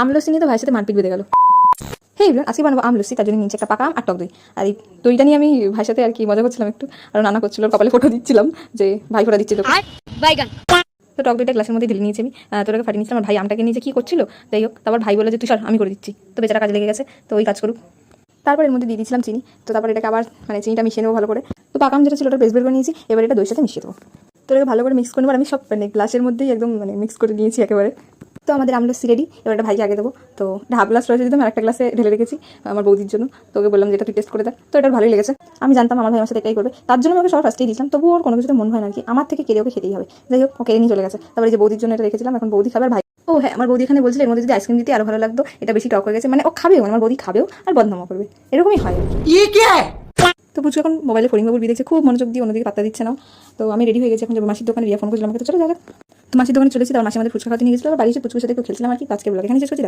আমলসি নিয়ে তো ভাইয়ের সাথে মারপিট বেঁধে গেল। হ্যাঁ এবার আজকে বানাবো আমলসি, তার জন্য নিচে একটা পাকা আম আর টক দই। আর এই দইটা নিয়ে আমি ভাইয়ের সাথে আর কি মজা করছিলাম একটু, আর নানা করছিল, কপালে ফোটো দিচ্ছিলাম যে ভাই ফোটা দিচ্ছে তো। তো টক দইটা গ্লাসের মধ্যে ঢেলে নিয়েছি আমি, তোটাকে ফাটিয়ে নিয়েছিলাম। আর ভাই আমটাকে নিয়ে যে কী করছিল, যাই হোক, তারপর ভাই বলে যে তুই সর আমি করে দিচ্ছি। তো বেচারা কাজে লেগে গেছে, তো ওই কাজ করুক। তারপর এর মধ্যে দিয়ে দিয়েছিলাম চিনি। তো তারপর এটাকে আবার মানে চিনিটা মিশিয়ে নেবো ভালো করে। তো পাকা আম যেটা ছিল ওটা বেশ বের করে নিয়েছি, এবার এটা দইয়ের সাথে মিশিয়ে দেবো। তো এটাকে ভালো করে মিক্স করে নেবো। আমি সব মানে গ্লাসের মধ্যেই একদম মানে মিক্স করে নিয়েছি একেবারে। তো আমাদের আমলসি রেডি, এবার এটা ভাইকে আগে দেবো। তো হাফ গ্লাস রয়েছে দিতাম, আর একটা গ্লাসে ঢেলে রেখেছি আমার বৌদির জন্য। তো ওকে বললাম যে এটা তুই টেস্ট করে দেখ। তো এটা ভালোই লেগেছে। আমি জানতাম আমার ভাই আমার সাথে এটাই করবে, তার জন্য আমাকে সবার ফার্স্টেই দিয়েছিলাম। তবুও ওর কোনো কিছুতে মন হয় না আর কি, আমার থেকে কেড়ে ওকে খেতেই হবে। যাই হোক, ও কেড়ে নিয়ে চলে গেছে। তারপরে যে বৌদির জন্য এটা রেখেছিলাম, এখন বৌদি খাবে। ভাই ও হ্যাঁ, আমার বৌদি এখানে বলছিল এর মধ্যে যদি আইসক্রিম দিতে আরো ভালো লাগতো, এটা বেশি টক হয়ে গেছে। মানে ও খাবেও, আমার বৌদি খাবেও আর বদনামও করবে, এরকমই হয়। তো পুচু এখন মোবাইলে ফরিং বাবুর দেখছে, খুব মনোযোগ দিয়ে, অন্যদিকে পাত্তা দিচ্ছে না। তো আমি রেডি হয়ে গেছি, এখন যাবো মাসির দোকানে। রিয়া ফোন করেছিলাম আমাকে, তো চলে যাবে। তো মাসির দোকানে চলেছি, তার মাসি আমাদের ফুচকা খাওয়াতে নিয়ে গেছিলো। বাড়ি এসে পুচকুর সাথে একটু খেলছিলাম আর কি। আজকে ব্লগ এখানে শেষ করছি।